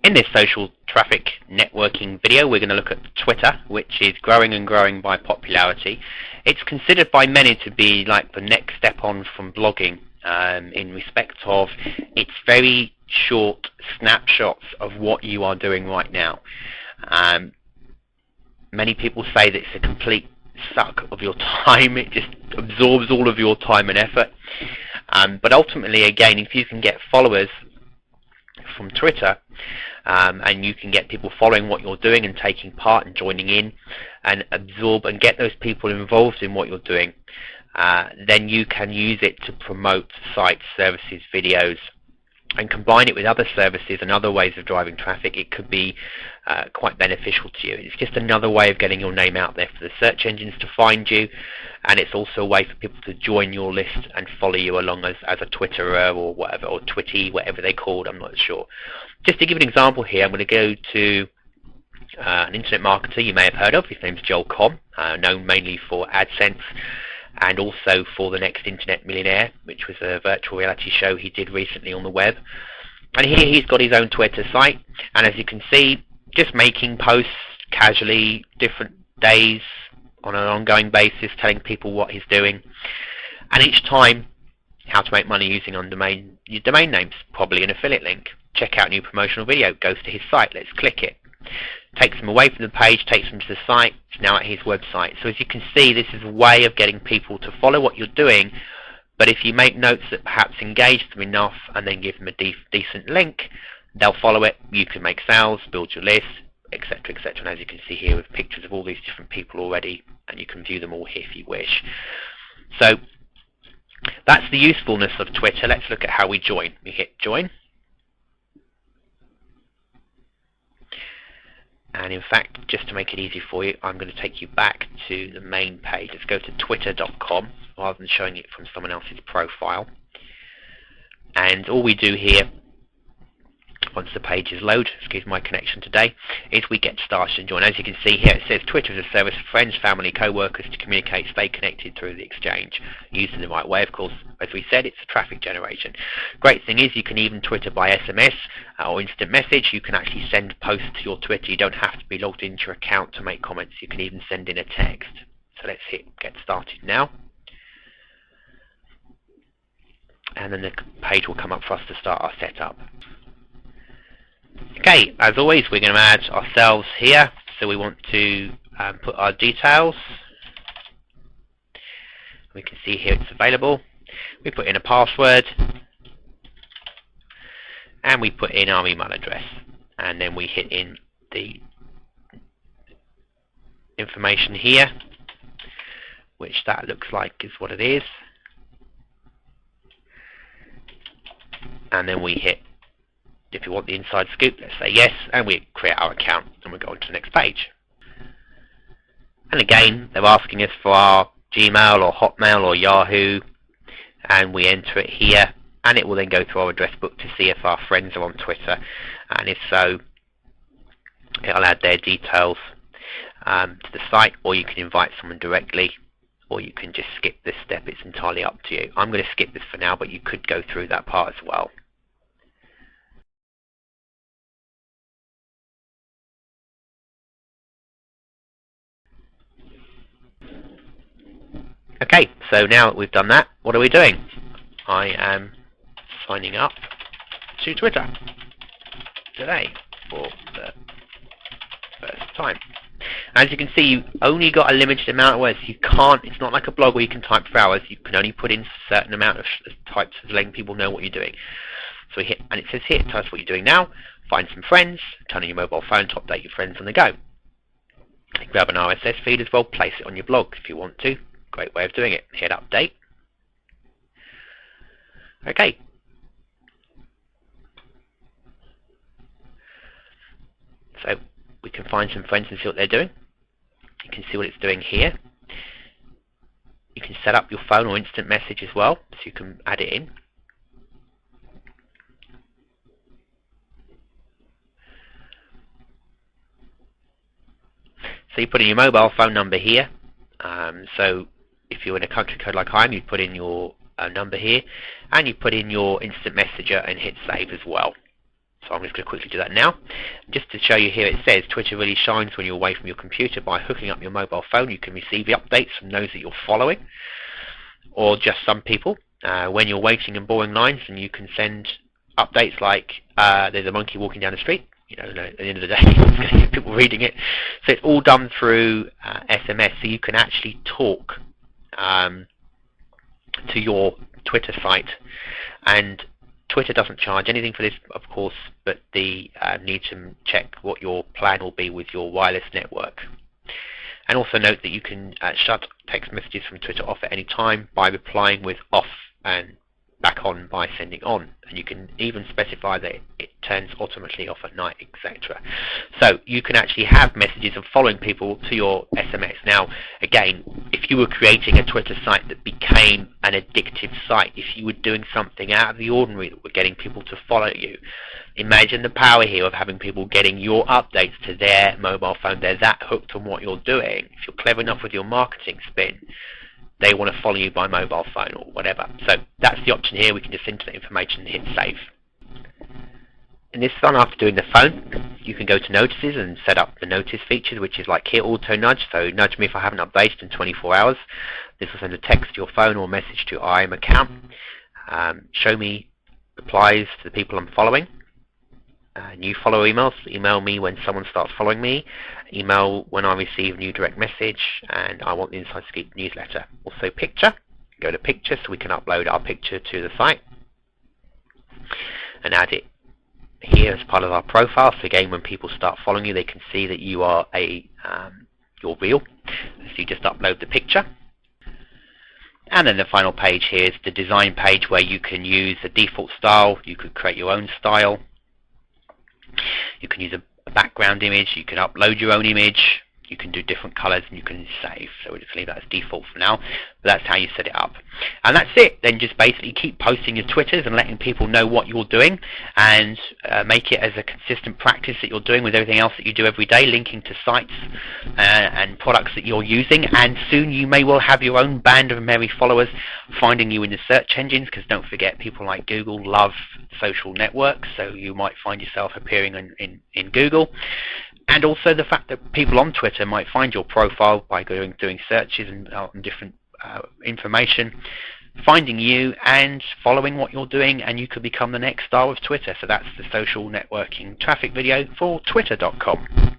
In this social traffic networking video, we're going to look at Twitter, which is growing and growing by popularity. It's considered by many to be like the next step on from blogging in respect of its very short snapshots of what you are doing right now. Many people say that it's a complete suck of your time. It just absorbs all of your time and effort. But ultimately, again, if you can get followers from Twitter, and you can get people following what you're doing and taking part and joining in and absorb and get those people involved in what you're doing, then you can use it to promote sites, services, videos, and combine it with other services and other ways of driving traffic. It could be quite beneficial to you. It's just another way of getting your name out there for the search engines to find you, and it's also a way for people to join your list and follow you along as a Twitterer or whatever, or Twitty, whatever they're called, I'm not sure. Just to give an example here, I'm going to go to an internet marketer you may have heard of. His name's Joel Comm, known mainly for AdSense and also for The Next Internet Millionaire, which was a virtual reality show he did recently on the web. And here he's got his own Twitter site, and as you can see, just making posts casually, different days on an ongoing basis, telling people what he's doing, and each time how to make money using your domain names, probably an affiliate link. Check out a new promotional video, goes to his site, let's click it. Takes them away from the page, takes them to the site, it's now at his website. So as you can see, this is a way of getting people to follow what you're doing, but if you make notes that perhaps engage them enough and then give them a decent link, they'll follow it, you can make sales, build your list, etc, etc. And as you can see here with pictures of all these different people already, and you can view them all here if you wish. So that's the usefulness of Twitter. Let's look at how we join. We hit join. And in fact, just to make it easy for you, I'm going to take you back to the main page. Let's go to twitter.com rather than showing it from someone else's profile. And all we do here, once the page is loaded, excuse my connection today, is we get started and join. As you can see here, it says Twitter is a service for friends, family, co-workers to communicate, stay connected through the exchange. Used in the right way, of course. As we said, it's a traffic generation. Great thing is you can even Twitter by SMS or instant message. You can actually send posts to your Twitter. You don't have to be logged into your account to make comments. You can even send in a text. So let's hit get started now. And then the page will come up for us to start our setup. Okay, as always, we're going to add ourselves here. So we want to put our details. We can see here it's available. We put in a password, and we put in our email address, and then we hit in the information here, which that looks like is what it is, and then we hit, if you want the inside scoop, let's say yes, and we create our account, and we go on to the next page. And again, they're asking us for our Gmail or Hotmail or Yahoo, and we enter it here, and it will then go through our address book to see if our friends are on Twitter, and if so, it'll add their details to the site, or you can invite someone directly, or you can just skip this step. It's entirely up to you. I'm going to skip this for now, but you could go through that part as well. Okay, so now that we've done that, what are we doing? I am signing up to Twitter today for the first time. As you can see, you only got a limited amount of words. You can't, it's not like a blog where you can type for hours. You can only put in a certain amount of types of letting people know what you're doing. So we hit, and it says here, tell us what you're doing now, find some friends, turn on your mobile phone to update your friends on the go. Grab an RSS feed as well, place it on your blog if you want to. Great way of doing it. Hit update. Okay. So we can find some friends and see what they're doing. You can see what it's doing here. You can set up your phone or instant message as well, so you can add it in. So you put in your mobile phone number here. So if you're in a country code like I am, you put in your number here, and you put in your instant messenger and hit save as well. So I'm just going to quickly do that now. Just to show you here, it says Twitter really shines when you're away from your computer. By hooking up your mobile phone, you can receive the updates from those that you're following, or just some people. When you're waiting in boring lines, and you can send updates like there's a monkey walking down the street. You know, at the end of the day, it's going to get people reading it. So it's all done through SMS, so you can actually talk to your Twitter site. And Twitter doesn't charge anything for this, of course, but they need to check what your plan will be with your wireless network. And also note that you can shut text messages from Twitter off at any time by replying with off and back on by sending on. And you can even specify that it turns automatically off at night, etc. So you can actually have messages of following people to your SMS. Now, again, if you were creating a Twitter site that became an addictive site, if you were doing something out of the ordinary that were getting people to follow you, imagine the power here of having people getting your updates to their mobile phone. They're that hooked on what you're doing. If you're clever enough with your marketing spin, they want to follow you by mobile phone or whatever. So that's the option here. We can just enter the information and hit save. And this one, after doing the phone, you can go to notices and set up the notice feature, which is like here, auto nudge. So nudge me if I haven't updated in 24 hours. This will send a text to your phone or message to your IM account. Show me replies to the people I'm following. New follower emails, email me when someone starts following me, email when I receive a new direct message, and I want the Inside Scoop newsletter. Also picture, go to picture so we can upload our picture to the site and add it here as part of our profile. So again, when people start following you, they can see that you are you're real. So you just upload the picture. And then the final page here is the design page, where you can use the default style. You could create your own style. You can use a background image, you can upload your own image, you can do different colors, and you can save. So we'll just leave that as default for now, but that's how you set it up. And that's it. Then just basically keep posting your Twitters and letting people know what you're doing, and make it as a consistent practice that you're doing with everything else that you do every day, linking to sites and products that you're using. And soon you may well have your own band of merry followers finding you in the search engines, because don't forget, people like Google love social networks, so you might find yourself appearing in Google. And also the fact that people on Twitter might find your profile by doing searches and different information, finding you and following what you're doing, and you could become the next star of Twitter. So that's the social networking traffic video for Twitter.com.